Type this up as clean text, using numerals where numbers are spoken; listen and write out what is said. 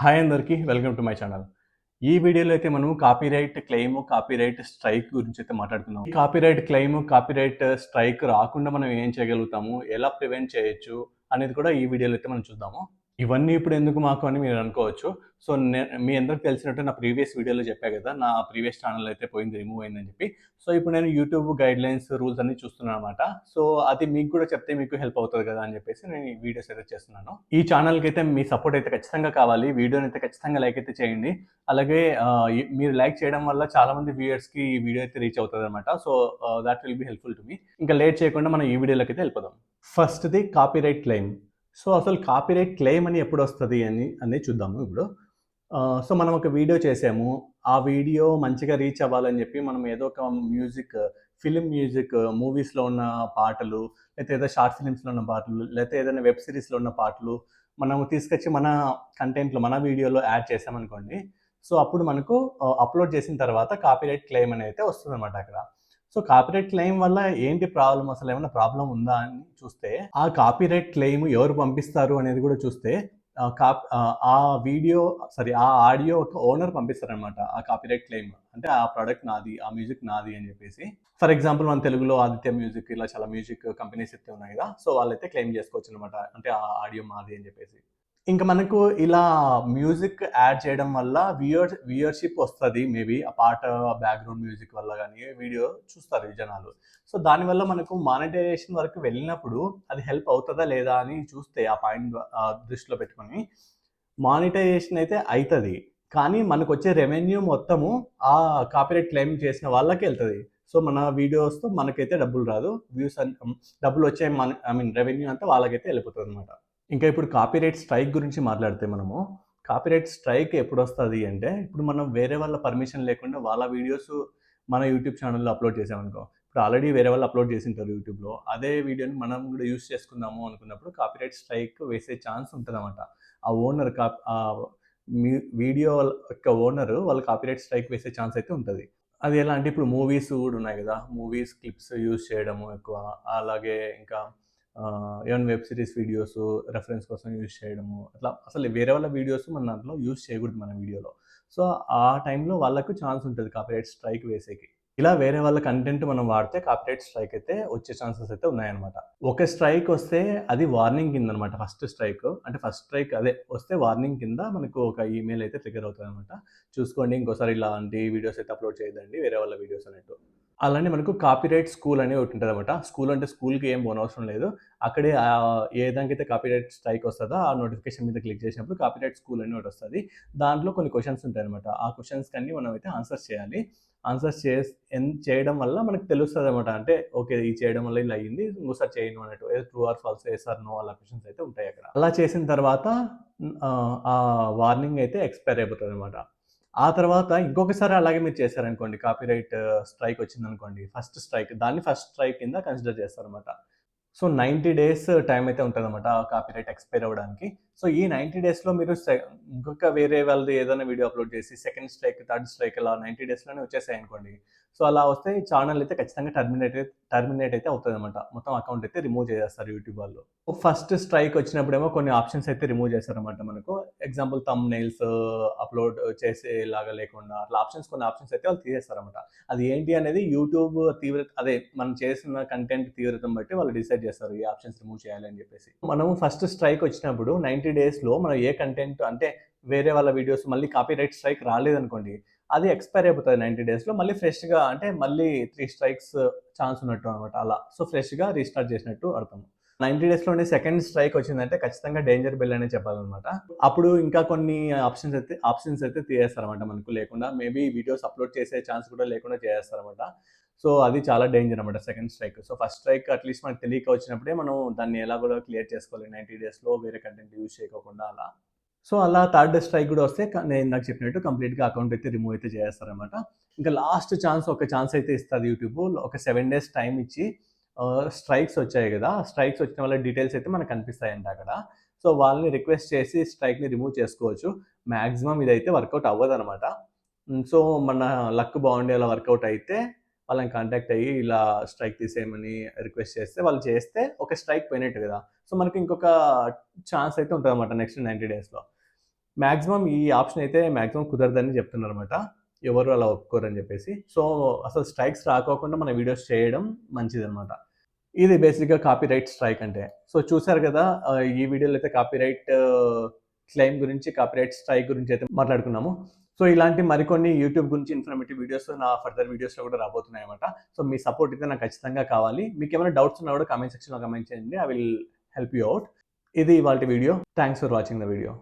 Hi అందరికీ welcome to my channel. ఈ వీడియోలో అయితే మనము కాపీరైట్ క్లెయిమ్, కాపీరైట్ స్ట్రైక్ గురించి అయితే మాట్లాడుకుందాం. ఈ కాపీరైట్ క్లెయిమ్, కాపీరైట్ స్ట్రైక్ రాకుండా మనం ఏం చేయగలుగుతాము? ఎలా ప్రివెంట్ చేయొచ్చు? అనేది కూడా ఈ వీడియోలో అయితే మనం చూద్దాము. ఇవన్నీ ఇప్పుడు ఎందుకు మాకు అని మీరు అనుకోవచ్చు. సో, మీ అందరికి తెలిసినట్టు నా ప్రీవియస్ వీడియోలో చెప్పా కదా! నా ప్రీవియస్ ఛానల్ అయితే పోయింది, రిమూవ్ అయిందని చెప్పి. సో, ఇప్పుడు నేను యూట్యూబ్ గైడ్‌లైన్స్, రూల్స్ అన్నీ చూస్తున్నాననమాట. సో, అది మీకు కూడా చెప్తే మీకు హెల్ప్ అవుతది కదా! అని చెప్పేసి నేను ఈ వీడియోస్ అయితే చేస్తున్నాను. ఈ ఛానల్‌కైతే మీ సపోర్ట్ అయితే ఖచ్చితంగా కావాలి. వీడియోనైతే ఖచ్చితంగా లైక్ అయితే చేయండి. అలాగే మీరు లైక్ చేయడం వల్ల చాలామంది వ్యూయర్స్‌కి ఈ వీడియో అయితే రీచ్ అవుతదనమాట. So, that will be helpful to me. ఇంకా లేట్ చేయకుండా మనం ఈ వీడియోలోకైతే వెళ్ళిపోదాం. ఫస్ట్‌ది కాపీరైట్ క్లెయిమ్. సో, అసలు కాపీరైట్ క్లెయిమ్ అని ఎప్పుడొస్తది అనేది చూద్దాము ఇప్పుడు. సో, మనం ఒక వీడియో చేసాము. ఆ వీడియో మంచిగా రీచ్ అవ్వాలని చెప్పి మనం ఏదో ఒక ఫిల్మ్ మ్యూజిక్, మూవీస్‌లో ఉన్న పాటలు, లేతే ఏదో షార్ట్ ఫిల్మ్స్‌లో ఉన్న పాటలు, లేతే ఏదైనా వెబ్ సీరీస్‌లో ఉన్న పాటలు మనము తీసుకొచ్చి మన కంటెంట్‌లో, మన వీడియోలో యాడ్ చేసామనుకోండి. సో, అప్పుడు మనకు అప్‌లోడ్ చేసిన తర్వాత కాపీరైట్ క్లెయిమ్ అనేది వస్తదనమాట అక్కడ. సో, కాపీరైట్ క్లెయిమ్ వల్ల ఏంటి ప్రాబ్లమ్, అసలేమన్నా ప్రాబ్లమ్ ఉందా అని చూస్తే, ఆ కాపీరైట్ క్లెయిమ్ ఎవరు పంపిస్తారు అనేది కూడా చూస్తే, ఆ వీడియో ఆ ఆడియో ఒక ఓనర్ పంపిస్తారనమాట. ఆ కాపీరైట్ క్లెయిమ్. అంటే ఆ ప్రొడక్ట్ నాది, ఆ మ్యూజిక్ నాది అని చెప్పేసి. ఫర్ ఎగ్జాంపుల్ మన తెలుగులో ఆదిత్య మ్యూజిక్, ఇలా చాలా మ్యూజిక్ కంపెనీస్ అయితే ఉన్నాయి కదా! సో, వాళ్ళైతే క్లెయిమ్ చేసుకోవచ్చనమాట. అంటే ఆ ఆడియో మాది అని చెప్పేసి. ఇంక మనకు ఇలా మ్యూజిక్ యాడ్ చేయడం వల్ల వ్యూయర్‌షిప్ వస్తది. మేబీ ఆ పాట బ్యాక్‌గ్రౌండ్ మ్యూజిక్ వల్ల గాని, వీడియో చూస్తారు ఈ జనాలు. సో, దానివల్ల మనకు మానిటైజేషన్ వరకు వెళ్ళినప్పుడు అది హెల్ప్ అవుతదా లేదా అని చూస్తే ఆ పాయింట్ దృష్టిలో పెట్టుకొని, మానిటైజేషన్ అయితే అయితది. కానీ మనకొచ్చే రెవెన్యూ మొత్తము ఆ కాపీరైట్ క్లెయిమ్ చేసిన వాళ్ళకే ఎళ్తది. సో, మన వీడియోస్‌తో మనకైతే డబ్బులు రాదు. డబ్బులొచ్చే రెవెన్యూ అంతా వాళ్ళకైతే ఎళ్ళిపోతదనమాట. ఇంకా ఇప్పుడు కాపీరైట్ స్ట్రైక్ గురించి మాట్లాడితే మనము, కాపీరైట్ స్ట్రైక్ ఎప్పుడొస్తది అంటే, ఇప్పుడు మనం వేరే వాళ్ళ పర్మిషన్ లేకుండా వాళ్ళ వీడియోస్ మన యూట్యూబ్ ఛానెల్‌లో అప్‌లోడ్ చేసామనుకో, ఇప్పుడు ఆల్రెడీ వేరే వాళ్ళు అప్‌లోడ్ చేసుంటారు యూట్యూబ్‌లో. అదే వీడియోని మనం గూడా యూజ్ చేసుకుందాము అనుకున్నప్పుడు కాపీరైట్ స్ట్రైక్ వేసే ఛాన్స్ ఉంటదనమాట. ఆ ఓనర్ మీ వీడియో యొక్క ఓనరు వాళ్ళు కాపీరైట్ స్ట్రైక్ వేసే ఛాన్స్ అయితే ఉంటది. అది ఎలా అంటే ఇప్పుడు మూవీస్ గూడా ఉన్నాయి గదా! మూవీస్ క్లిప్స్ యూజ్ చేయడము ఎక్కువ. అలాగే ఇంకా ఏవన్నా వెబ్ సీరీస్ వీడియోస్ రెఫరెన్స్ కోసం యూజ్ చేయడము. అట్లా అసలు వేరే వాళ్ళ వీడియోస్ మన దాంట్లో యూజ్ చేయకూడదు మన వీడియోలో. సో, ఆ టైంలో వాళ్ళకు ఛాన్స్ ఉంటది కాపీరైట్ స్ట్రైక్ వేసేకి. ఇలా వేరే వాళ్ళ కంటెంట్ మనం వాడితే కాపీరైట్ స్ట్రైక్ అయితే వచ్చే ఛాన్సెస్ అయితే ఉన్నాయన్నమాట. ఒక స్ట్రైక్ వస్తే అది వార్నింగ్ కిందనమాట ఫస్ట్ స్ట్రైక్. అంటే ఫస్ట్ స్ట్రైక్ అదే వస్తే వార్నింగ్ కింద మనకు ఒక ఈమెయిల్ అయితే ట్రిగ్గర్ అవుతదనమాట. చూసుకోండి ఇంకోసారి ఇలాంటి వీడియోస్ అయితే అప్‌లోడ్ చేయొద్దండి వేరే వాళ్ళ వీడియోస్ అన్నట్టు. అలానే మనకు కాపీరైట్ స్కూల్ అని ఒకటుంటదనమాట. స్కూల్ అంటే స్కూల్‌కి ఏం పోనవసరం లేదు. అక్కడే ఏ దానికైతే కాపీరైట్ స్ట్రైక్ వస్తదో ఆ నోటిఫికేషన్ మీద క్లిక్ చేసినప్పుడు కాపీరైట్ స్కూల్ అని ఒకటొస్తది. దాంట్లో కొన్ని క్వెషన్స్ ఉంటాయనమాట. ఆ క్వెషన్స్‌కన్నీ మనమైతే ఆన్సర్స్ చేయాలి. ఆన్సర్స్ చేయడం వల్ల మనకు తెలుస్తదనమాట. అంటే ఓకే. ఇది చేయడం వల్ల ఇలా అయింది. ఇంకోసారి చేయను అన్నట్టు. ఏదో true or false, yes or no అలా క్వెషన్స్ అయితే ఉంటాయక్కడ. అలా చేసిన తర్వాత ఆ వార్నింగ్ అయితే ఎక్స్‌పైర్ అయిపోతదనమాట. ఆ తర్వాత ఇంకొకసారి అలాగే మీరు చేశారనుకోండి, కాపీరైట్ స్ట్రైక్ వచ్చిందనుకోండి. ఫస్ట్ స్ట్రైక్ దాన్ని ఫస్ట్ స్ట్రైక్ కింద కన్సిడర్ చేస్తారనమాట. సో, 90 డేస్ టైమ్ అయితే ఉంటదనమాట కాపీరైట్ ఎక్స్‌పైర్ అవ్వడానికి. సో, ఈ 90 డేస్‌లో మీరు ఇంకొక వేరే వాళ్ళది ఏదైనా వీడియో అప్‌లోడ్ చేసి సెకండ్ స్ట్రైక్, థర్డ్ స్ట్రైక్ అలా 90 డేస్‌లోనే వచ్చేసాయనుకోండి. సో, అలా వస్తే ఛానెల్ అయితే ఖచ్చితంగా టర్మినేట్ అయితే అవుతదనమాట. మొత్తం అకౌంట్ అయితే రిమూవ్ చేసేస్తారు యూట్యూబ్ వాళ్ళు. ఫస్ట్ స్ట్రైక్ వచ్చినప్పుడేమో కొన్ని ఆప్షన్స్ అయితే రిమూవ్ చేశారనమాట మనకు. ఎగ్జాంపుల్ థంబ్‌నెయిల్స్ అప్‌లోడ్ చేసేలాగా లేకుండా అట్లా కొన్ని ఆప్షన్స్ అయితే వాళ్ళు తీసేస్తారనమాట. అది ఏంటి అనేది యూట్యూబ్ మనం చేసిన కంటెంట్ తీవ్రతను బట్టి వాళ్ళు డిసైడ్ చేస్తారు. ఏ ఆప్షన్స్ రిమూవ్ చేయాలి అని చెప్పేసి. మనం ఫస్ట్ స్ట్రైక్ వచ్చినప్పుడు 90 డేస్‌లో మనం ఏ కంటెంట్ అంటే వేరే వాళ్ళ వీడియోస్ మళ్ళీ కాపీరైట్ స్ట్రైక్ రాలేదనుకోండి. అది ఎక్స్‌పైర్ అయిపోతది 90 డేస్‌లో. మళ్ళీ ఫ్రెష్‌గా అంటే మళ్ళీ 3 స్ట్రైక్స్ ఛాన్స్ ఉన్నట్టు అనమాట అలా. సో, ఫ్రెష్‌గా రీస్టార్ట్ చేసినట్టు అర్థం. 90 డేస్‌లోనే సెకండ్ స్ట్రైక్ వచ్చిందంటే ఖచ్చితంగా డేంజర్ బెల్ అనే చెప్పాలనమాట. అప్పుడు ఇంకా కొన్ని ఆప్షన్స్ అయితే తీసేస్తారనమాట మనకు లేకుండా. మేబీ వీడియోస్ అప్‌లోడ్ చేసే ఛాన్స్ కూడా లేకుండా చేసేస్తారనమాట. సో, అది చాలా డేంజర్ అనమాట second strike. So, first strike at least మనకు తెలియక వచ్చినప్పుడే మనం దాన్ని ఎలాగోలా క్లియర్ చేసుకోవాలి 90 డేస్‌లో వేరే కంటెంట్ యూజ్ చేయకోకుండా అలా. సో, అలా థర్డ్ స్ట్రైక్ గూడా వస్తే నేను ఇందాక చెప్పినట్టు కంప్లీట్‌గా అకౌంట్ అయితే రిమూవ్ అయితే చేసేస్తారనమాట. ఇంకా లాస్ట్ ఒక ఛాన్స్ అయితే ఇస్తది యూట్యూబ్. ఒక 7 డేస్ టైమ్ ఇచ్చి స్ట్రైక్స్ వచ్చాయి గదా! స్ట్రైక్స్ వచ్చిన వాళ్ళ డీటెయిల్స్ అయితే మనకు కనిపిస్తాయంట అక్కడ. సో, వాళ్ళని రిక్వెస్ట్ చేసి స్ట్రైక్‌ని రిమూవ్ చేసుకోవచ్చు. మాక్సిమం ఇదైతే వర్కౌట్ అవ్వదనమాట. సో, మన లక్ బాగుండి అలా వర్కౌట్ అయితే వాళ్ళని కాంటాక్ట్ అయ్యి ఇలా స్ట్రైక్ తీసేయమని రిక్వెస్ట్ చేస్తే వాళ్ళు చేస్తే ఒక స్ట్రైక్ పోయినట్టు గదా! సో, మనకి ఇంకొక ఛాన్స్ అయితే ఉంటదనమాట నెక్స్ట్ 90 డేస్‌లో. మాక్సిమం ఈ ఆప్షన్ అయితే మాక్సిమం కుదరదని చెప్తున్నారనమాట. ఎవరు అలా ఒప్పుకోరని చెప్పేసి. సో, అసలు స్ట్రైక్స్ రాకోకుండా మన వీడియోస్ చేయడం మంచిదనమాట. ఇది బేసిక్‌గా కాపీరైట్ స్ట్రైక్ అంటే. సో, చూసారు కదా! ఈ వీడియోలో అయితే కాపీరైట్ క్లెయిమ్ గురించి, కాపీరైట్ స్ట్రైక్ గురించి అయితే మాట్లాడుకున్నాము. సో, ఇలాంటి మరికొన్ని యూట్యూబ్ గురించి ఇన్ఫర్మేటివ్ వీడియోస్ నా ఫర్దర్ వీడియోస్‌లో కూడా రాబోతున్నాయన్నమాట. సో, మీ సపోర్ట్ అయితే నాకు ఖచ్చితంగా కావాలి. మీకేమైనా డౌట్స్ ఉన్నా కూడా కామెంట్ సెక్షన్‌లో కామెంట్ చేయండి. I will help you out. ఇది ఇవాల్టి video. Thanks for watching the video.